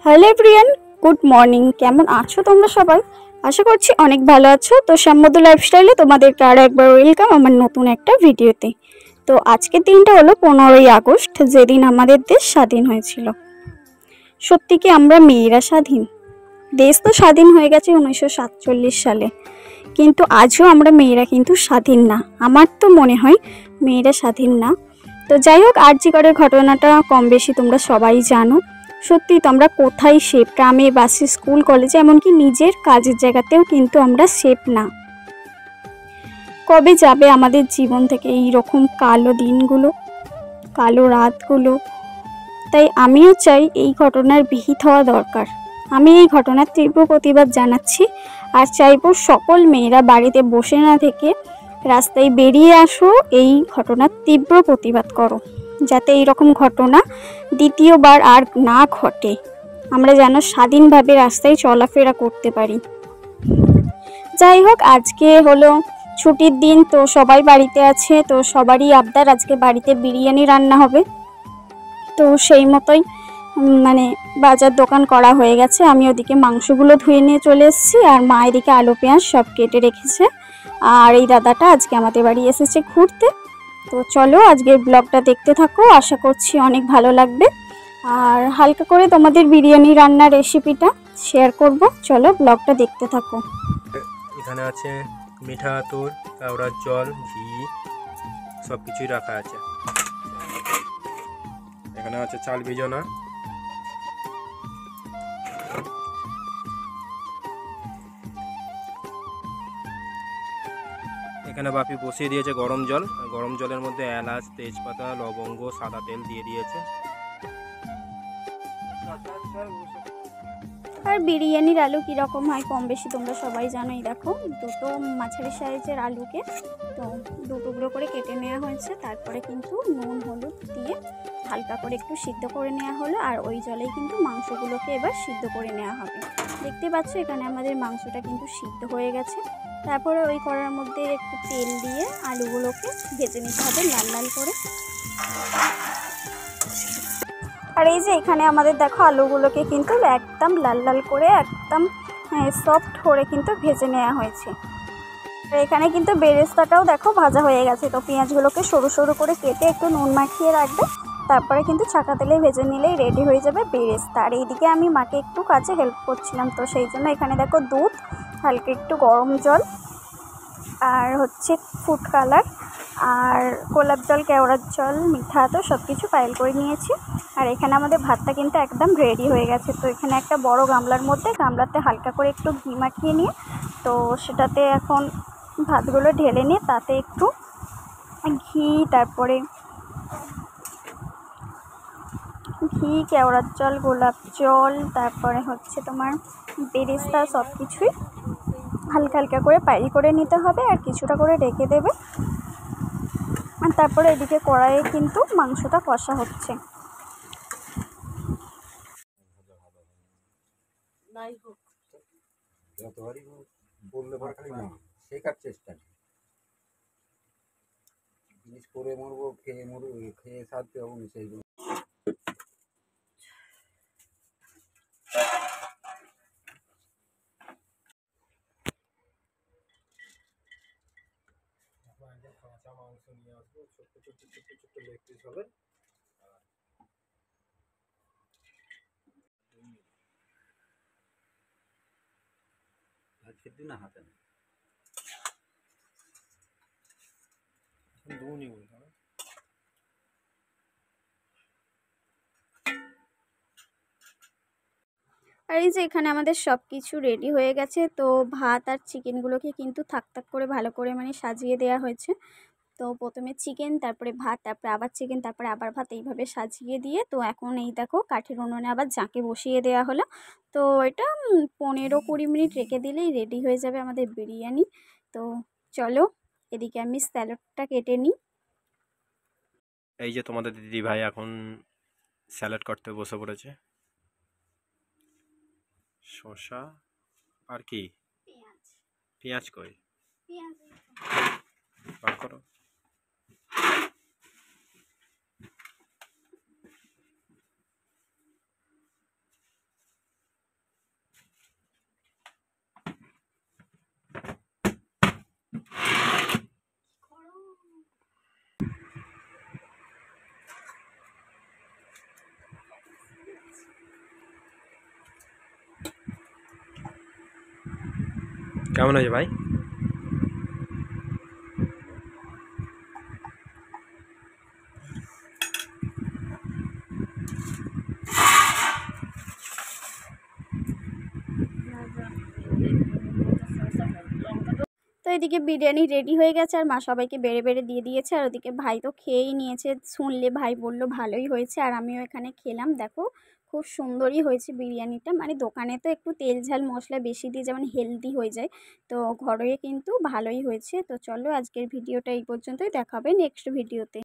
Hello everyone, good morning. কেমন আছো তোমরা সবাই? আশা করছি অনেক ভালো আছো। তো সাম্যদু লাইফস্টাইলে তোমাদেরকে আরও একবার ওয়েলকাম আমার নতুন একটা ভিডিওতে। তো আজকের দিনটা হলো 15ই আগস্ট, যেদিন আমাদের দেশ স্বাধীন হয়েছিল। সত্যি কি আমরা মেয়েরা স্বাধীন? দেশ তো স্বাধীন হয়ে গেছে 1947 সালে, কিন্তু আজও আমরা মেয়েরা কিন্তু স্বাধীন না। আমার তো মনে হয় মেয়েরা স্বাধীন না। তো যাই হোক, আরজি করের ঘটনাটা কম বেশি তোমরা সবাই জানো। সত্যি তো আমরা কোথায় সেফ? গ্রামে, বাসে, স্কুল, কলেজে, এমনকি নিজের কাজের জায়গাতেও কিন্তু আমরা সেফ না। কবে যাবে আমাদের জীবন থেকে এই রকম কালো দিনগুলো, কালো রাতগুলো? তাই আমিও চাই এই ঘটনার বিহিত হওয়া দরকার। আমি এই ঘটনার তীব্র প্রতিবাদ জানাচ্ছি আর চাইবো সকল মেয়েরা বাড়িতে বসে না থেকে রাস্তায় বেরিয়ে আসো, এই ঘটনার তীব্র প্রতিবাদ করো, যাতে এই রকম ঘটনা দ্বিতীয়বার আর না ঘটে। আমরা যেন স্বাধীনভাবে রাস্তায় চলাফেরা করতে পারি। যাই হোক, আজকে হলো ছুটির দিন, তো সবাই বাড়িতে আছে। তো সবারই আবদার আজকে বাড়িতে বিরিয়ানি রান্না হবে। তো সেই মতোই বাজার দোকান করা হয়ে গেছে। আমি ওদিকে মাংসগুলো ধুয়ে নিয়ে চলে এসেছি, আর মা এদিকে আলু পেঁয়াজ সব কেটে রেখেছে। আর এই দাদাটা আজকে আমাদের বাড়ি এসেছে ঘুরতে। তো চলো আজকের ব্লগটা দেখতে থাকো, আশা করছি অনেক ভালো লাগবে। আর হালকা করে তোমাদের বিরিয়ানি রান্নার রেসিপিটা শেয়ার করব। চলো ব্লগটা দেখতে থাকো। এখানে আছে মিঠা আতর, কেওড়ার জল, ঘি, সব কিছুই রাখা আছে। এখানে আছে চাল ভিজানো, এখানে বাপি বসিয়ে দিয়েছে গরম জল। গরম জলের মধ্যে এলাচ, তেজপাতা, লবঙ্গ, সাদা তেল দিয়ে দিয়েছে। আর বিরিয়ানির আলু কীরকম হয় কম বেশি তোমরা সবাই জানোই। দেখো, দুটো মাঝারি সাইজের আলুকে তো দু টুকরো করে কেটে নেওয়া হয়েছে। তারপরে কিন্তু নুন হলুদ দিয়ে হালকা করে একটু সিদ্ধ করে নেওয়া হলো, আর ওই জলেই কিন্তু মাংসগুলোকে এবার সিদ্ধ করে নেওয়া হবে। দেখতে পাচ্ছ এখানে আমাদের মাংসটা কিন্তু সিদ্ধ হয়ে গেছে। তারপরে ওই কড়ার মধ্যে একটু তেল দিয়ে আলুগুলোকে ভেজে নিতে হবে লাল লাল করে। আর এই যে এখানে আমাদের দেখো আলুগুলোকে কিন্তু একদম লাল লাল করে একদম সফট করে কিন্তু ভেজে নেওয়া হয়েছে। আর এখানে কিন্তু বেরেস্তাটাও দেখো ভাজা হয়ে গেছে। তো পেঁয়াজগুলোকে সরু সরু করে কেটে একটু নুন মাখিয়ে রাখবে, তারপরে কিন্তু ছাকা তেলে ভেজে নিলেই রেডি হয়ে যাবে বেরেস্তা। আর এইদিকে আমি মাকে একটু কাজে হেল্প করছিলাম, তো সেই জন্য এখানে দেখো দুধ, হালকা একটু গরম জল, আর হচ্ছে ফুড কালার, আর গোলাপ জল, কেওড়ার জল, মিঠা তো সব কিছু পাইল করে নিয়েছি। আর এখানে আমাদের ভাতটা কিন্তু একদম রেডি হয়ে গেছে। তো এখানে একটা বড় গামলাতে হালকা করে একটু ঘি মাখিয়ে নিয়ে তো সেটাতে এখন ভাতগুলো ঢেলে নিয়ে তাতে একটু ঘি, তারপরে ঘি, কেওড়ার জল, গোলাপ জল, তারপরে হচ্ছে তোমার বেরেস্তা, সব কিছুই হালকা হালকা করে পাইল করে নিতে হবে, আর কিছুটা করে রেখে দেবে। আর তারপরে এদিকে কড়াইয়ে কিন্তু মাংসটা কষা হচ্ছে। বললে শেখার চেষ্টা জিনিস করে মরবো, খেয়ে সারতে হবে সেইগুলো। কাঁচা মাংস নিয়ে আসবো, ছোট্ট ছোট্ট ছোট্ট ছোট্ট লেগ পিস হবে। আজকের দিন হাতে না দুনি বলতে হবে। আর এই যে এখানে আমাদের সব কিছু রেডি হয়ে গেছে। তো ভাত আর চিকেনগুলোকে কিন্তু থাক থাক করে ভালো করে সাজিয়ে দেওয়া হয়েছে। তো প্রথমে চিকেন, তারপরে ভাত, তারপরে আবার চিকেন, তারপরে আবার ভাত, এইভাবে সাজিয়ে দিয়ে তো এখন এই দেখো কাঠের উনুনে আবার জাঁকে বসিয়ে দেওয়া হলো। তো এটা 15-20 মিনিট রেখে দিলেই রেডি হয়ে যাবে আমাদের বিরিয়ানি। তো চলো এদিকে আমি স্যালাডটা কেটে নিই। এই যে তোমাদের দিদি ভাই এখন স্যালাড করতে বসে পড়েছে। শসা আর কি, পেঁয়াজ কই বার করো। কেমন হয়েছে ভাই? তো এদিকে বিরিয়ানি রেডি হয়ে গেছে আর মা সবাইকে বেড়ে বেড়ে দিয়ে দিয়েছে। আর ওদিকে ভাই তো খেয়েই নিয়েছে, শুনলে ভাই বলল ভালোই হয়েছে। আর আমিও এখানে খেলাম, দেখো খুব সুন্দরই হয়েছে বিরিয়ানিটা। মানে দোকানে তো একটু তেল ঝাল মশলা বেশি দিয়ে যেমন হেলদি হয়ে যায়, তো ঘরে কিন্তু ভালোই হয়েছে। তো চলো আজকের ভিডিওটা এই পর্যন্তই, দেখা হবে নেক্সট ভিডিওতে।